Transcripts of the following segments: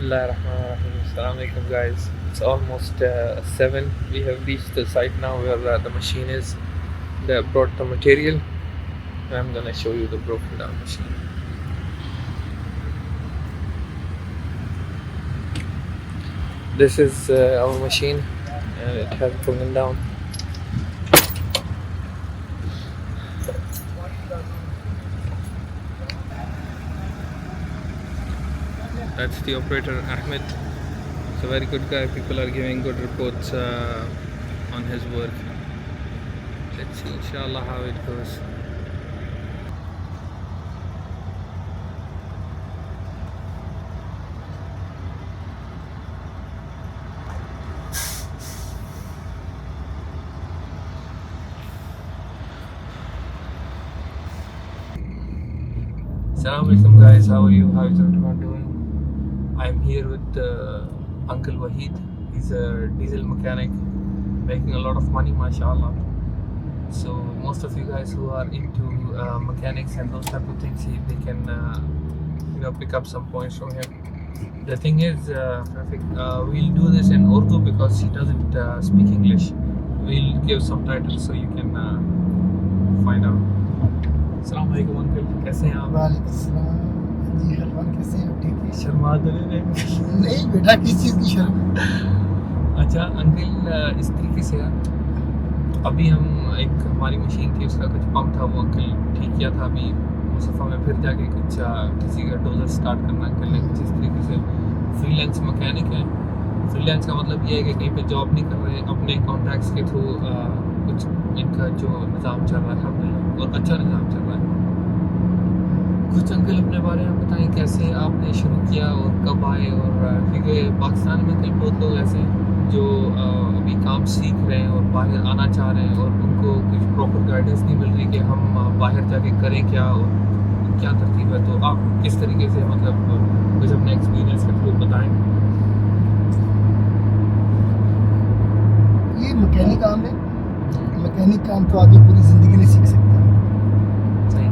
Bismillahirrahmanirrahim. Assalamu alaikum, guys. It's almost 7. We have reached the site now where the machine is. They brought the material. I'm gonna show you the broken down machine. This is our machine, and it has broken down. That's the operator Ahmed. He's a very good guy. People are giving good reports on his work. Let's see, inshallah, how it goes. Assalamu alaikum, guys. How are you? How is everyone doing? I'm here with Uncle Wahid. He's a diesel mechanic, making a lot of money, mashallah. So most of you guys who are into mechanics and those type of things, they can pick up some points from him. The thing is, we'll do this in Urdu because he doesn't speak English. We'll give subtitles so you can find out. السلام علیکم uncle, کیسے ہیں آپ؟ وعلیکم السلام جی حلوان، کیسے ہیں آپ؟ ٹھیک ہے؟ شرما تو نہیں بیٹا، کس چیز کی شرم؟ اچھا انکل، اس طریقے سے ابھی ہم ہماری مشین تھی، اس کا کچھ پمپ تھا، وہ انکل ٹھیک کیا تھا. ابھی مصطفیٰ میں پھر جا کے کچھ کسی کا ڈوزر سٹارٹ کرنا انکل نے کچھ اس طریقے سے. فری لینس مکینک ہے. فری لینس کا مطلب یہ ہے کہ کہیں پہ جاب نہیں کر رہے، اپنے کانٹریکٹس کے تھرو کچھ ان کا جو نظام چل رہا ہے الحمدللہ، اور اچھا نظام چل رہا ہے. کچھ انکل اپنے بارے میں بتائیں، کیسے آپ نے شروع کیا اور کب آئے؟ اور کیونکہ پاکستان میں انکل بہت لوگ ایسے ہیں جو ابھی کام سیکھ رہے ہیں اور باہر آنا چاہ رہے ہیں، اور ان کو کچھ پراپر گائیڈنس نہیں مل رہی کہ ہم باہر جا کے کریں کیا اور کیا ترتیب ہے. تو آپ کس طریقے سے مطلب کچھ اپنے ایکسپیرینس کے تھرو بتائیں. یہ مکینک کام ہے. مکینک کام تو آدمی پوری زندگی نہیں سیکھ سکتا. صحیح.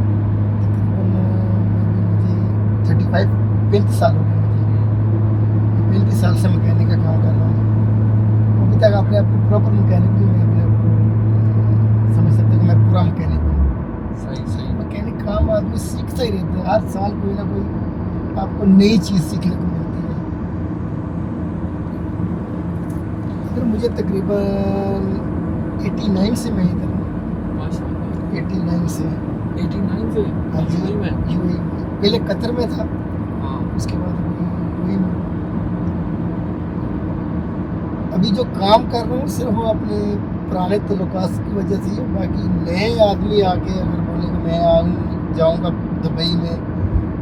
تقریباً مجھے 35 سال ہو گئے. مجھے 35 سال سے مکینک کا کام کر رہا ہوں. ابھی تک اپنے آپ کو پراپر مکینک نہیں میں اپنے آپ کو سمجھ سکتا کہ میں پورا مکینک ہوں. صحیح صحیح. مکینک کام آدمی سیکھتا ہی رہتا ہے. ہر سال کوئی نہ کوئی آپ کو نئی چیز سیکھنے کو ملتی ہے. پھر مجھے تقریباً 89 سے میں ادھر ہوں. ماشاء اللہ. 89 سے 89 سے ہاں جی. یو میں پہلے قطر میں تھا، ہاں. اس کے بعد ابھی ابھی جو کام کر رہا ہوں صرف وہ اپنے پرانے تعلقات کی وجہ سے ہی. باقی نئے آدمی آ کے اگر بولے کہ میں جاؤں گا دبئی میں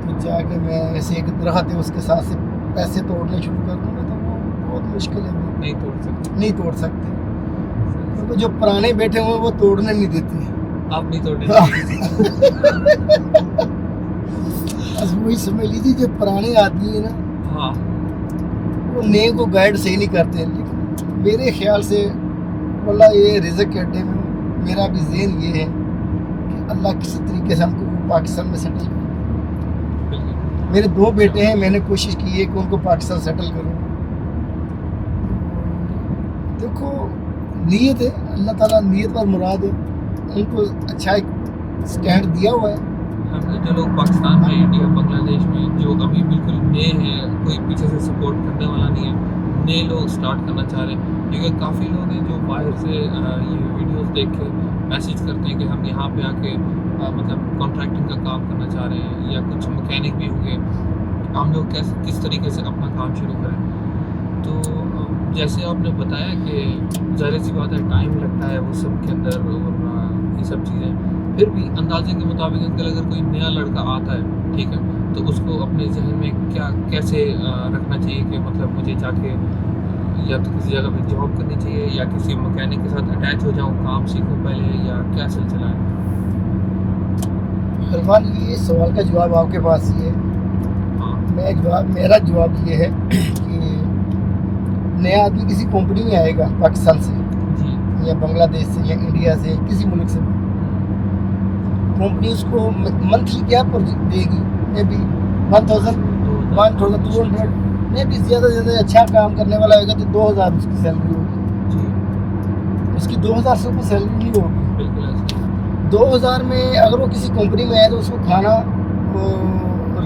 تو جا کے میں ایسے ایک درخت ہے اس کے ساتھ سے پیسے توڑنے شروع کر دوں گا تو وہ بہت مشکل ہے. نہیں توڑ سکتے کیونکہ جو پرانے بیٹھے ہوئے وہ توڑنے نہیں دیتے. آپ نہیں توڑنے بس وہی سمجھ لیجیے جو پرانے آدمی ہیں نا، ہاں، وہ نئے کو گائیڈ صحیح نہیں کرتے. لیکن میرے خیال سے واللہ یہ رزق کے اڈے میں میرا بھی ذہن یہ ہے کہ اللہ کسی طریقے سے ہم کو پاکستان میں سیٹل کرے. بالکل. میرے 2 بیٹے ہیں، میں نے کوشش کی ہے کہ ان کو پاکستان سیٹل کروں. دیکھو نیت ہے، اللہ تعالیٰ نیت پر مراد ہے. ان کو اچھا ایک سٹینڈ دیا ہوا ہے. ہم نے جو لوگ پاکستان میں، انڈیا، بنگلہ دیش میں جو ابھی بالکل نئے ہیں، کوئی پیچھے سے سپورٹ کرنے والا نہیں ہے، نئے لوگ سٹارٹ کرنا چاہ رہے ہیں. کیونکہ کافی لوگ ہیں جو باہر سے یہ ویڈیوز دیکھ کے میسیج کرتے ہیں کہ ہم یہاں پہ آ کے مطلب کانٹریکٹنگ کا کام کرنا چاہ رہے ہیں، یا کچھ مکینک بھی ہوں گے. ہم لوگ کس طریقے سے اپنا کام شروع کریں. تو جیسے آپ نے بتایا کہ ظاہر سی بات ہے ٹائم لگتا ہے وہ سب کے اندر، اور یہ سب چیزیں. پھر بھی اندازے کے مطابق انکل اگر کوئی نیا لڑکا آتا ہے، ٹھیک ہے، تو اس کو اپنے ذہن میں کیسے رکھنا چاہیے کہ مطلب مجھے جا کے یا تو کسی جگہ پہ جاب کرنی چاہیے، یا کسی مکینک کے ساتھ اٹیچ ہو جاؤں، کام سیکھوں پہلے، یا کیا سلسلہ ہے؟ حلوان، یہ سوال کا جواب آپ کے پاس ہی ہے. ہاں. میرا جواب یہ ہے کہ نیا آدمی کسی کمپنی میں آئے گا پاکستان سے جی. یا بنگلہ دیش سے یا انڈیا سے، کسی ملک سے، کمپنی اس کو منتھلی کیا دے گی؟ مے بی 1200 نہیں کتنے بھی زیادہ سے زیادہ اچھا کام کرنے والا ہوگا تو 2000 اس کی سیلری ہوگی. جی اس کی 2000 سے اوپر سیلری نہیں ہوگی. بالکل ایسا. 2000 میں اگر وہ کسی کمپنی میں ہے تو اس کو کھانا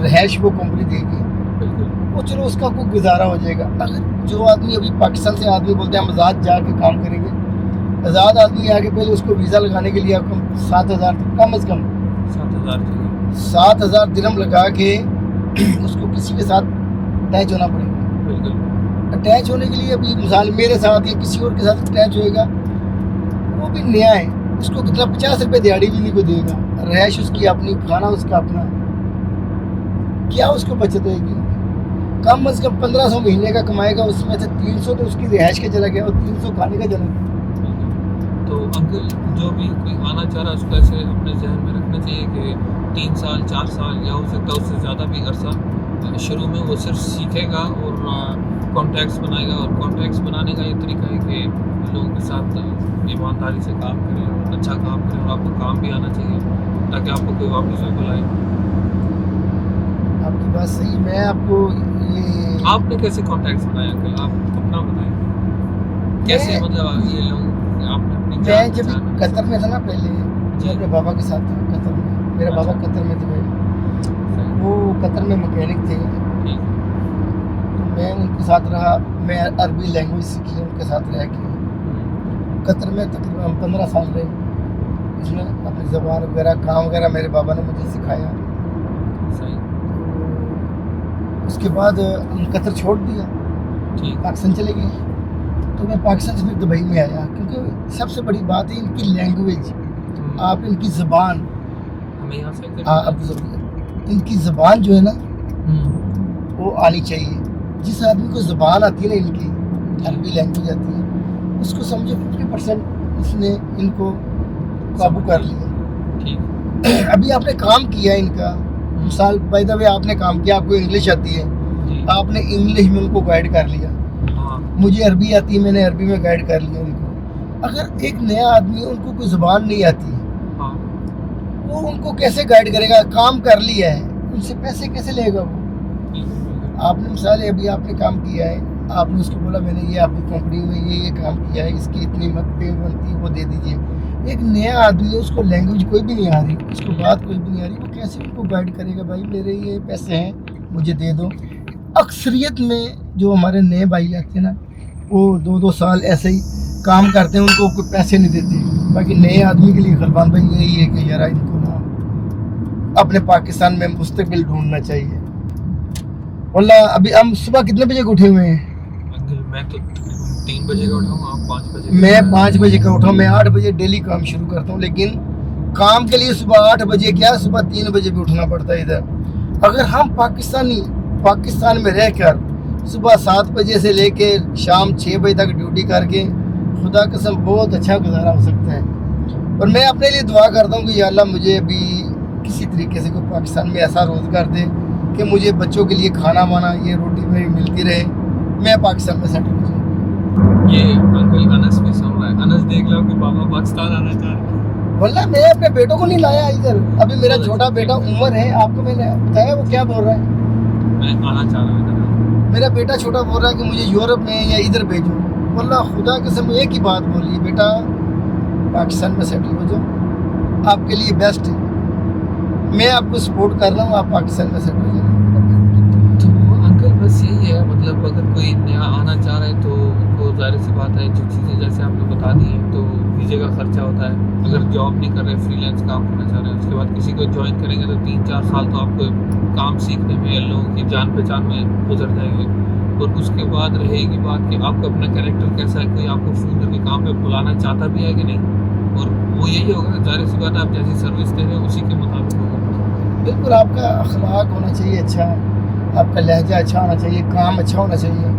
رہائش وہ کمپنی دے گی. بالکل. وہ چلو اس کا کوئی گزارا ہو جائے گا. اگر جو آدمی ابھی پاکستان سے آدمی بولتے ہیں ہم آزاد جا کے کام کریں گے, آزاد آدمی آگے پہلے اس کو ویزا لگانے کے لیے 7000 کم از کم 7000 درہم لگا کے اس کو کسی کے ساتھ اٹیچ ہونا پڑے گا. بالکل. اٹیچ ہونے کے لیے ابھی مثال میرے ساتھ یا کسی اور کے ساتھ اٹیچ ہوئے گا, وہ بھی نیا ہے, اس کو کتنا 50 روپے دیہڑی بھی نہیں کو دے گا. رہائش اس کی اپنی, کھانا اس کا اپنا, کیا اس کو بچت ہوئے گی؟ کم از کم 1500 مہینے کا کمائے گا, اس میں سے 300 تو اس کی رہائش کا چلا گیا اور 300 کھانے کا چلا گیا. تو انکل جو بھی کوئی آنا چاہ رہا ہے اس کو ایسے اپنے ذہن میں رکھنا چاہیے کہ 3 سال 4 سال یا ہو سکتا ہے اس سے زیادہ بھی عرصہ شروع میں وہ صرف سیکھے گا اور کانٹیکٹس بنائے گا. اور کانٹیکٹس بنانے کا یہ طریقہ ہے کہ لوگوں کے ساتھ ایمانداری سے کام کریں اور اچھا کام کریں, اور آپ کو کام بھی آنا چاہیے تاکہ آپ کو کوئی واپس میں بلائے. آپ کی بات صحیح. میں آپ کو یہ آپ نے کیسے کانٹیکٹس بنائے انکل, آپ اپنا بتائیں کیسے, مطلب یہ لوگ آپ نے اپنی میں جب قطر میں تھا نا پہلے, جی اپنے بابا کے ساتھ تھا قطر میں. میرا بابا قطر میں تھے بھائی, وہ قطر میں مکینک تھے. ٹھیک. تو میں ان کے ساتھ رہا, میں عربی لینگویج سیکھی ان کے ساتھ رہ کے. قطر میں تقریباً 15 سال رہے. اس میں اپنی زبان وغیرہ کام وغیرہ میرے بابا نے مجھے سکھایا. صحیح. اس کے بعد ہم قطر چھوڑ دیا, ٹھیک. پاکستان چلے گئے. تو میں پاکستان سے پھر دبئی میں آیا, کیونکہ سب سے بڑی بات ہے ان کی لینگویج, آپ ان کی زبان, ہمیں یہاں سے ان کی زبان جو ہے نا وہ آنی چاہیے. جس آدمی کو زبان آتی ہے نا ان کی عربی لینگویج آتی ہے, اس کو سمجھو 50% اس نے ان کو قابو کر لیا. ٹھیک. ابھی آپ نے کام کیا ان کا, مثال بائی دا وے آپ نے کام کیا, آپ کو انگلش آتی ہے, جی. آپ نے انگلش میں ان کو گائیڈ کر لیا. ہاں. مجھے عربی آتی ہے, میں نے عربی میں گائیڈ کر لیا ان کو. اگر ایک نیا آدمی ان کو کوئی زبان نہیں آتی, ہاں. وہ ان کو کیسے گائیڈ کرے گا؟ کام کر لیا ہے, ان سے پیسے کیسے لے گا وہ؟ آپ نے مثال ہے ابھی آپ نے کام کیا ہے, آپ نے اس کو بولا میں نے یہ آپ کی کمپنی میں یہ کام کیا ہے, اس کی اتنی مت پے بنتی وہ دے دیجیے. ایک نیا آدمی, اس کو لینگویج کوئی بھی نہیں آ رہی, اس کو بات کوئی بھی نہیں آ رہی, وہ کیسے ان کو گائیڈ کرے گا؟ بھائی میرے یہ پیسے ہیں مجھے دے دو. اکثریت میں جو ہمارے نئے بھائی آتے ہیں نا, وہ 2 سال ایسے ہی کام کرتے ہیں, ان کو کوئی پیسے نہیں دیتے. باقی نئے آدمی کے لیے خلفان بھائی یہی ہے کہ یار ان کو نا اپنے پاکستان میں مستقبل ڈھونڈنا چاہیے. واللہ ابھی ہم صبح کتنے بجے اٹھے ہوئے ہیں؟ میں تو 3 بجے کا اٹھا ہوں, آپ 5 بجے. میں 5 بجے کا اٹھا ہوں. میں 8 بجے ڈیلی کام شروع کرتا ہوں, لیکن کام کے لیے صبح 8 بجے کیا, صبح 3 بجے بھی اٹھنا پڑتا ہے ادھر. اگر ہم پاکستان میں رہ کر صبح 7 بجے سے لے کے شام 6 بجے تک ڈیوٹی کر کے, خدا قسم بہت اچھا گزارا ہو سکتا ہے. اور میں اپنے لیے دعا کرتا ہوں کہ یا اللہ مجھے ابھی کسی طریقے سے کوئی پاکستان میں ایسا روزگار دے کہ مجھے بچوں کے لیے کھانا وانا یہ روٹی میری ملتی رہے, میں پاکستان میں سیٹل ہو جاؤں. یہ انکل انس بھی سن رہا ہے, انس دیکھ لو کہ بابا پاکستان آنا چاہ رہے ہیں. واللہ میں اپنے بیٹوں کو نہیں لایا ادھر. ابھی میرا چھوٹا بیٹا عمر ہے, آپ کو میں نے بتایا وہ کیا بول رہا ہے, میں آنا چاہ رہا ہوں ادھر. میرا بیٹا چھوٹا بول رہا ہے کہ مجھے یورپ میں یا ادھر بھیجو. واللہ خدا قسم ایک ہی بات بولی, بیٹا پاکستان میں سیٹل ہو جاؤ, آپ کے لیے بیسٹ ہے. میں آپ کو سپورٹ کر رہا ہوں, آپ پاکستان میں سیٹل ہو جاؤ. تو انکل بس یہی ہے, مطلب اگر کوئی نیا آنا چاہ رہا ہے تو ان کو ظاہر سی بات ہے جو چیزیں جیسے آپ نے بتا دی ہیں, تو ویزے کا خرچہ ہوتا ہے. اگر جاب نہیں کر رہے, فری لینس کام کرنا چاہ رہے ہیں, اس کے بعد کسی کو جوائن کریں گے تو 3-4 سال تو آپ کو کام سیکھنے میں, لوگوں کی جان پہچان میں گزر جائے گے. اور اس کے بعد رہے گی بات کہ آپ کا اپنا کریکٹر کیسا ہے, کوئی آپ کو فون کر کے کام پہ بلانا چاہتا بھی ہے کہ نہیں, اور وہ یہی ہوگا ظاہر سی بات ہے آپ جیسی سروس دے رہے ہیں اسی کے مطابق ہوگا. بالکل, آپ کا اخلاق ہونا چاہیے اچھا, آپ کا لہجہ اچھا ہونا چاہیے, کام اچھا ہونا چاہیے.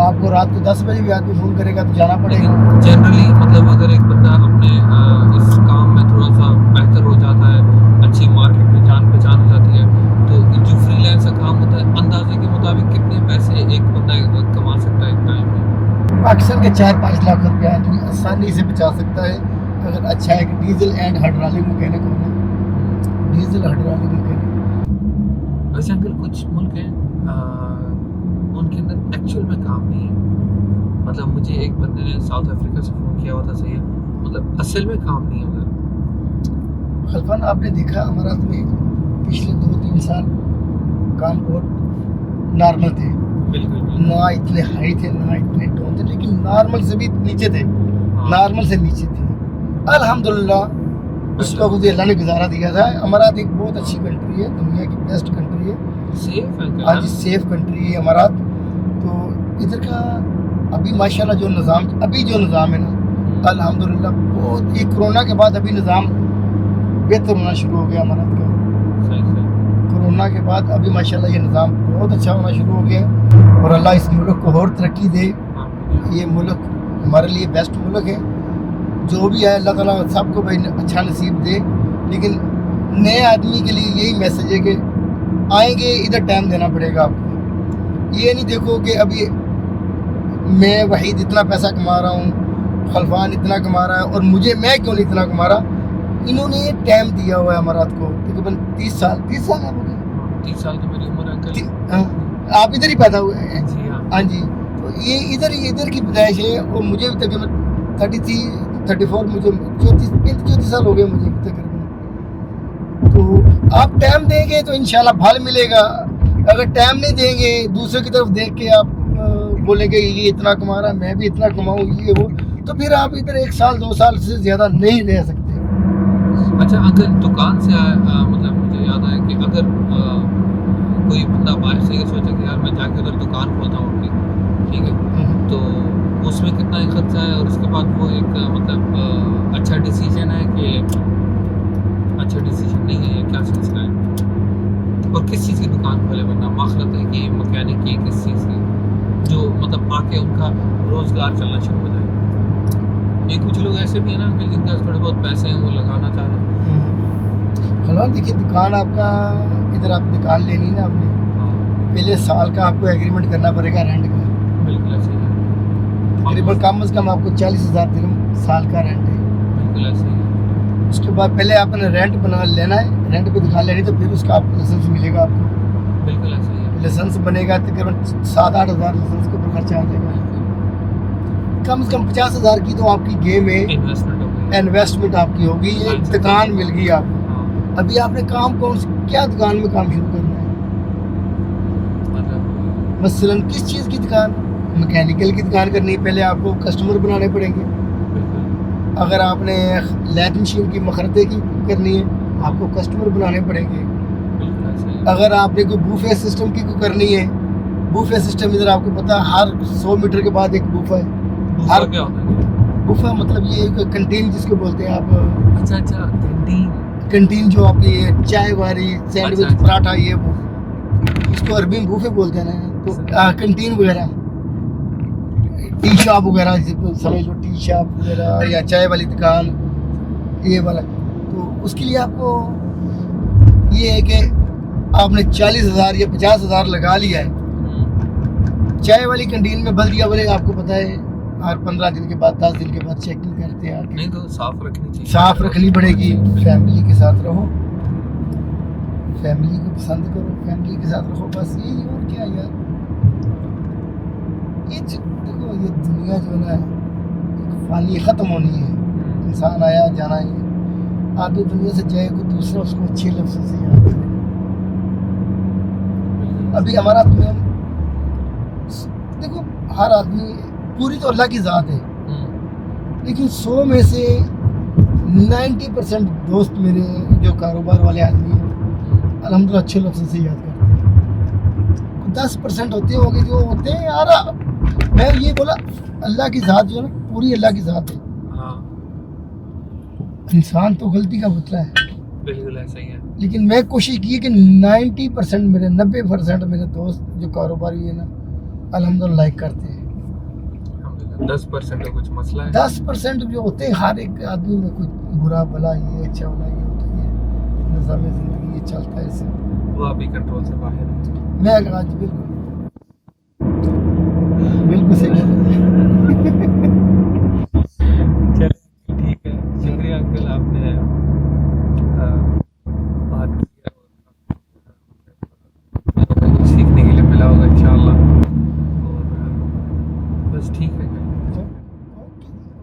آپ کو رات کو 10 بجے بھی آدمی فون کرے گا تو جانا پڑے گا. جنرلی مطلب اگر ایک بندہ اپنے اس کام میں تھوڑا سا بہتر ہو جاتا ہے, اچھی مارکیٹ میں جان پہچان ہو جاتی ہے, تو جو فری لینس کا کام ہوتا ہے اندازے کے مطابق کتنے پیسے ایک بندہ کما سکتا ہے ایک ٹائم میں؟ پاکستان کے 4-5 لاکھ روپیہ آدمی آسانی سے بچا سکتا ہے اگر اچھا ایک ڈیزل اینڈ ہائیڈرولک مکینک ہونا. Diesel hydraulic mechanic. ویسے انکل کچھ ملک ہیں مطلب مجھے ایک بندے نے ساؤتھ افریقہ سے فون کیا ہوا تھا صحیح ہے, مطلب اصل میں کام نہیں ہے ادھر. خلفان آپ نے دیکھا امارات میں پچھلے 2-3 سال کام بہت نارمل تھے, بالکل نہ اتنے ہائی تھے نہ اتنے ڈاؤن تھے, لیکن نارمل سے بھی نیچے تھے, نارمل سے نیچے تھے. الحمدللہ اس وقت مجھے اللہ نے گزارا دیا تھا. امارات ایک بہت اچھی کنٹری ہے, دنیا کی بیسٹ کنٹری ہے, سیف ہے. آج سیف کنٹری ہے امارات. تو ادھر کا ابھی ماشاءاللہ جو نظام ہے نا, الحمدللہ بہت, یہ کرونا کے بعد ابھی نظام بہتر ہونا شروع ہو گیا امارات کا. کرونا کے بعد ابھی ماشاءاللہ یہ نظام بہت اچھا ہونا شروع ہو گیا, اور اللہ اس ملک کو اور ترقی دے. یہ ملک ہمارے لیے بیسٹ ملک ہے. جو بھی ہے اللہ تعالیٰ سب کو بھائی اچھا نصیب دے. لیکن نئے آدمی کے لیے یہی میسج ہے کہ آئیں گے ادھر ٹائم دینا پڑے گا آپ کو. یہ نہیں دیکھو کہ ابھی میں وحید اتنا پیسہ کما رہا ہوں, خلفان اتنا کما رہا ہے, اور میں کیوں نہیں اتنا کما رہا. انہوں نے ٹائم دیا ہوا ہے امارات کو تقریباً 30 سال آپ ہو گئے. 30 سال تو میری عمر ہے انکل. آپ ادھر ہی پیدا ہوئے ہیں. جی ہاں جی. تو یہ ادھر کی پیدائش ہے, اور مجھے بھی تقریباً 34 مجھے 34 سال ہو گئے مجھے تقریباً. تو آپ ٹائم دیں گے تو انشاءاللہ پھل ملے گا. اگر ٹائم نہیں دیں گے, دوسرے کی طرف دیکھ کے آپ بولیں گے یہ اتنا کما رہا ہے میں بھی اتنا کماؤں یہ وہ, تو پھر آپ ادھر 1 سال 2 سال سے زیادہ نہیں رہ سکتے. اچھا اگر دکان سے مطلب مجھے یاد آیا کہ اگر کوئی بندہ باہر سے یہ سوچے کہ یار میں جا کے ادھر دکان کھولتا ہوں اپنی, ٹھیک ہے, تو اس میں کتنا ہی خرچہ ہے, اور اس کے بعد وہ ایک مطلب اچھا ڈیسیجن ہے کہ اچھا ڈیسیجن نہیں ہے, یہ کیا سلسلہ ہے, اور کس چیز کی دکان کھولے بندہ, ماخرت ہے کہ مکینک کی, کس چیز کی, جو مطلب آ کے ان کا روزگار چلنا شروع ہو جائے. یہ کچھ لوگ ایسے بھی ہیں نا کہ جن کے پاس تھوڑے بہت پیسے ہیں وہ لگانا چاہ رہے ہیں. خلوان دیکھیے دکان آپ کا ادھر آپ دکان لینی نا, آپ نے پہلے سال کا آپ کو ایگریمنٹ کرنا پڑے گا رینٹ کا. بالکل ایسے ہی ہے, تقریباً کم از کم آپ کو 40,000 درہم سال کا رینٹ ہے. بالکل ایسے ہی ہے. اس کے بعد پہلے آپ نے رینٹ بنا لینا ہے, رینٹ پہ دکان لینی, تو پھر اس کا آپ کو لائسنس ملے گا آپ کو. بالکل ایسے ہی ہے. لائسنس بنے گا تقریباً 7-8 ہزار لائسنس کے اوپر خرچہ آ جائے گا. کم از کم 50,000 کی تو آپ کی گیم ہے, انویسٹمنٹ آپ کی ہوگی. ایک دکان مل گئی آپ کو. ابھی آپ نے کام کیا دکان میں کام شروع کرنا ہے, مثلاً کس چیز کی دکان, مکینیکل کی دکان کرنی ہے, پہلے آپ کو کسٹمر بنانے پڑیں گے. اگر آپ نے لیتھ مشین کی مخرطے کی کرنی ہے آپ کو کسٹمر بنانے پڑیں گے. اگر آپ نے کوئی بوفے سسٹم کی کوئی کرنی ہے, بوفے سسٹم ادھر آپ کو پتہ ہے ہر 100 میٹر کے بعد ایک بوفا ہے. کیا ہوتا ہے بوفا مطلب یہ ایک کنٹین جس کو بولتے ہیں آپ. اچھا کنٹین جو آپ کی چائے واری سینڈوچ پراٹھا یہ وہ, اس کو عربی میں بوفے بولتے ہیں نا. تو کنٹین وغیرہ, ٹی شاپ وغیرہ سمجھ لو, ٹی شاپ وغیرہ یا چائے والی دکان یہ والا. تو اس کے لیے آپ کو یہ ہے کہ آپ نے 40,000 یا 50,000 لگا لیا ہے. چائے والی کنٹین میں بلدیہ والے آپ کو پتہ ہے ہر 15 دن کے بعد 10 دن کے بعد چیکنگ کرتے ہیں. نہیں تو صاف رکھنی چاہیے, صاف رکھنی پڑے گی. فیملی کے ساتھ رہو, فیملی کو پسند کرو, فیملی کے ساتھ رہو, بس یہی. اور کیا یار, یہ دیکھو یہ دنیا جو ہے نا فانی ختم ہونی ہے. انسان آیا جانا ہی, آدمی دنیا سے جائے کوئی دوسرا اس کو اچھے لفظ سے یاد کرے. ابھی ہمارا دیکھو ہر آدمی, پوری تو اللہ کی ذات ہے, لیکن 100 میں سے 90% دوست میرے جو کاروبار والے آدمی ہیں الحمدللہ اچھے لفظ سے یاد کرتے ہیں. 10% ہوتے ہوں گے جو ہوتے ہیں یار, میں یہ بولا اللہ کی ذات جو ہے نا پوری اللہ کی ذات ہے. انسان تو غلطی کا پتلا ہے. بالکل ایسا ہی ہے. لیکن میں کوشش کی کہ 90% میرے 90% میرے دوست جو کاروباری ہیں نا الحمدللہ لائک کرتے ہیں. 10% کا کچھ مسئلہ ہے. 10% جو ہوتے ہیں ہر ایک آدمی میں کچھ برا بلا یہ اچھا بلا یہ ہوتا ہے, نظام زندگی یہ چلتا ہے اس سے, وہ ابھی کنٹرول سے باہر ہے. میں آج بالکل صحیح چلے ٹھیک ہے, شکریہ انکل آپ نے بات کیا, کچھ سیکھنے کے لیے ملا ہوگا انشاءاللہ. اور بس ٹھیک ہے.